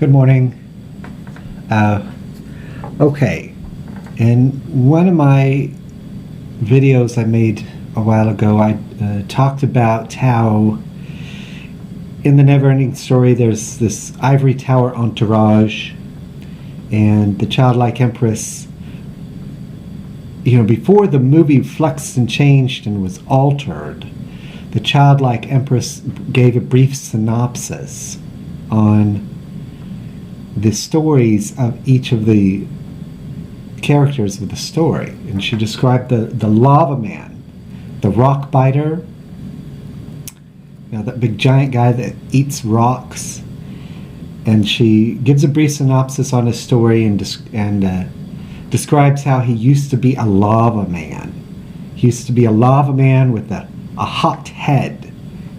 Good morning. Okay, in one of my videos I made a while ago, I talked about how in the Neverending story there's this ivory tower entourage, and the childlike empress, before the movie flexed and changed and was altered, the childlike empress gave a brief synopsis on the stories of each of the characters of the story. And she described the lava man, the rock biter, that big giant guy that eats rocks. And she gives a brief synopsis on his story and describes how he used to be a lava man. He used to be a lava man with a hot head,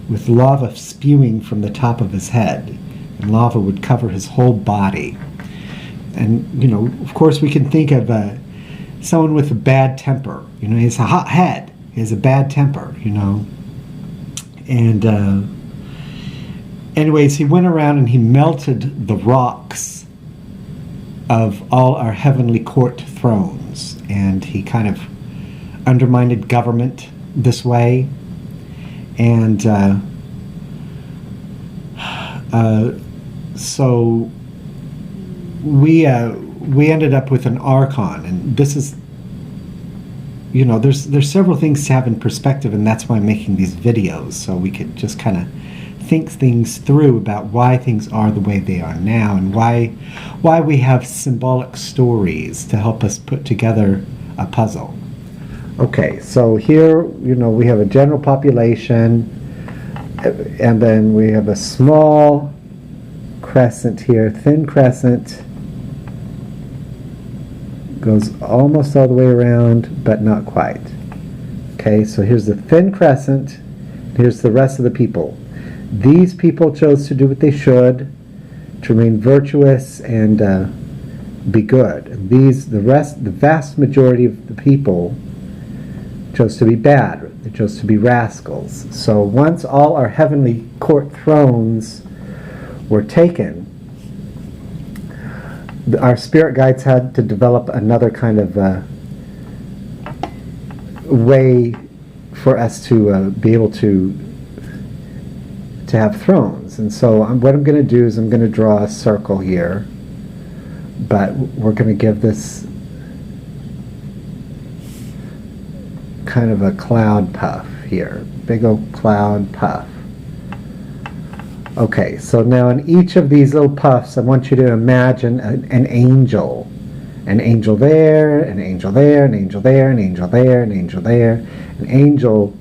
with lava spewing from the top of his head. And lava would cover his whole body. And, of course we can think of someone with a bad temper. He has a hot head. He has a bad temper, And anyways, he went around and he melted the rocks of all our heavenly court thrones. And he kind of undermined government this way. And so we ended up with an Archon, and this is, there's several things to have in perspective, and that's why I'm making these videos, so we could just kind of think things through about why things are the way they are now, and why we have symbolic stories to help us put together a puzzle. Okay, so here, we have a general population, and then we have a small crescent here, thin crescent, goes almost all the way around, but not quite. Okay, so here's the thin crescent, here's the rest of the people. These people chose to do what they should, to remain virtuous and be good. And the vast majority of the people chose to be bad. They chose to be rascals. So once all our heavenly court thrones were taken, our spirit guides had to develop another kind of way for us to be able to have thrones. And so what I'm going to do is I'm going to draw a circle here, but we're going to give this kind of a cloud puff here, big old cloud puff. Okay, so now in each of these little puffs, I want you to imagine an angel. An angel there, an angel there, an angel there, an angel there, an angel there, an angel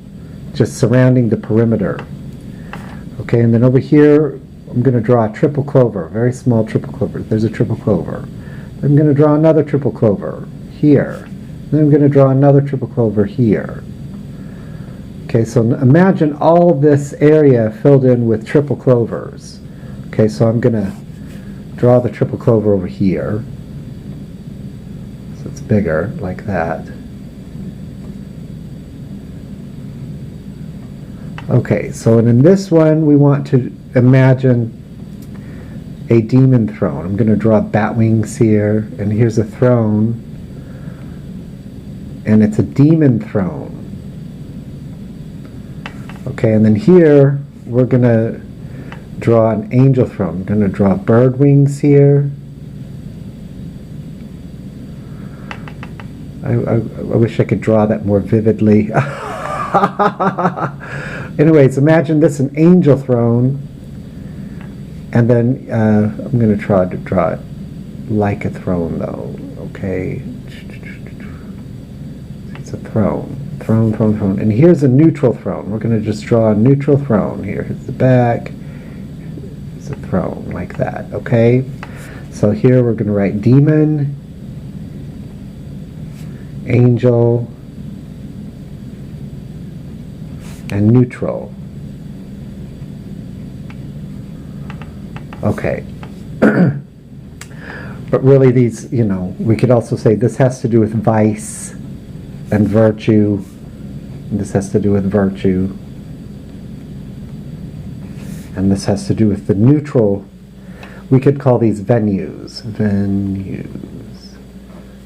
just surrounding the perimeter. Okay, and then over here, I'm going to draw a triple clover, a very small triple clover. There's a triple clover. I'm going to draw another triple clover here. Then I'm going to draw another triple clover here. Okay, so imagine all this area filled in with triple clovers. Okay, so I'm going to draw the triple clover over here. So it's bigger, like that. Okay, so in this one, we want to imagine a demon throne. I'm going to draw bat wings here, and here's a throne, and it's a demon throne. Okay, and then here, we're going to draw an angel throne. I'm going to draw bird wings here. I wish I could draw that more vividly. Anyways, imagine this an angel throne, and then I'm going to try to draw it like a throne, though. Okay, it's a throne. Throne, throne, throne. And here's a neutral throne. We're going to just draw a neutral throne here. Here's the back. It's a throne, like that. Okay? So here we're going to write demon, angel, and neutral. Okay. But really these, we could also say this has to do with vice and virtue. And this has to do with virtue. And this has to do with the neutral We could call these venues. Venues.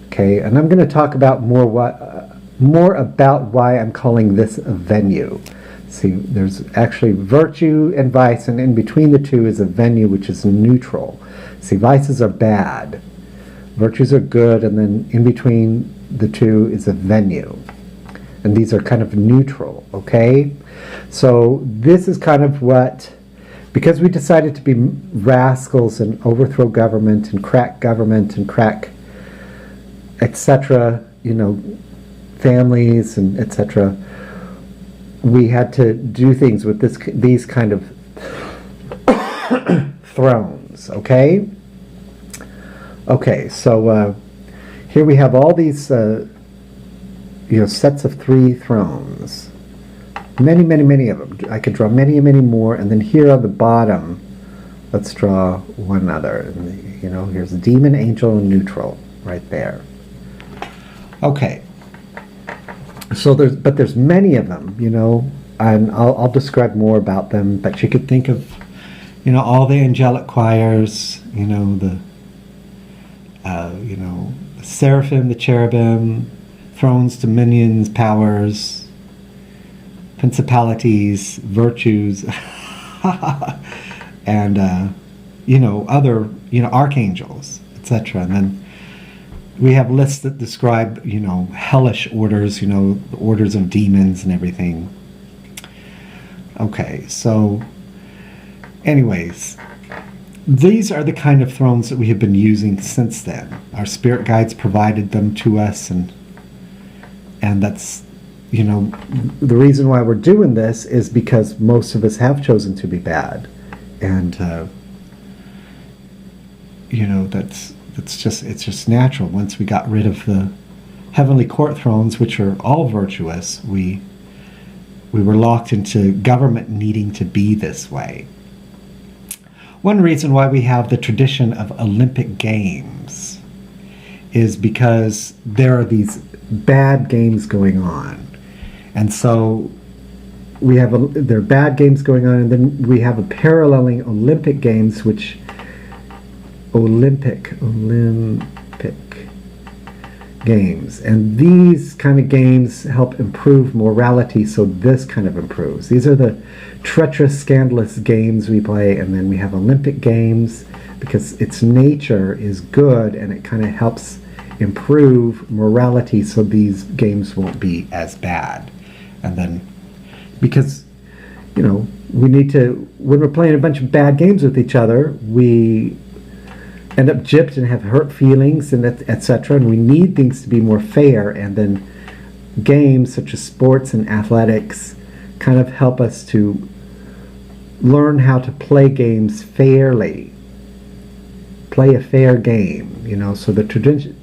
Okay, and I'm going to talk about more about why I'm calling this a venue. See, there's actually virtue and vice, and in between the two is a venue, which is neutral. See, vices are bad, virtues are good, and then in between the two is a venue. And these are kind of neutral, okay? So this is kind of what, because we decided to be rascals and overthrow government and crack etc., you know, families and etc., we had to do things with these kind of thrones, okay? Okay, so here we have all these sets of 3 thrones. Many of them. I could draw many more, and then here on the bottom, let's draw one other. And, you know, here's demon, angel, and neutral right there. Okay. So there's many of them, you know, and I'll describe more about them. But you could think of, you know, all the angelic choirs, you know, the seraphim, the cherubim, thrones, dominions, powers, principalities, virtues, and you know, other, you know, archangels, etc. And then we have lists that describe, you know, hellish orders, you know, the orders of demons and everything. Okay, so anyways, these are the kind of thrones that we have been using since then. Our spirit guides provided them to us, and that's, you know, the reason why we're doing this is because most of us have chosen to be bad. And you know, it's just natural. Once we got rid of the heavenly court thrones, which are all virtuous, we were locked into government needing to be this way. One reason why we have the tradition of Olympic Games is because there are these bad games going on. And so there are bad games going on, and then we have a paralleling Olympic Games, which Olympic games, and these kind of games help improve morality, so this kind of improves. These are the treacherous, scandalous games we play, and then we have Olympic Games because its nature is good and it kind of helps improve morality, so these games won't be as bad. And then because, you know, we need to, when we're playing a bunch of bad games with each other, we end up gypped and have hurt feelings and etc. And we need things to be more fair. And then games such as sports and athletics kind of help us to learn how to play games fairly, play a fair game. You know, so the tradition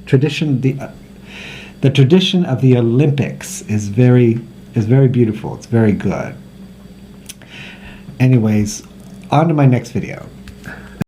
of the Olympics is very beautiful. It's very good. Anyways, on to my next video.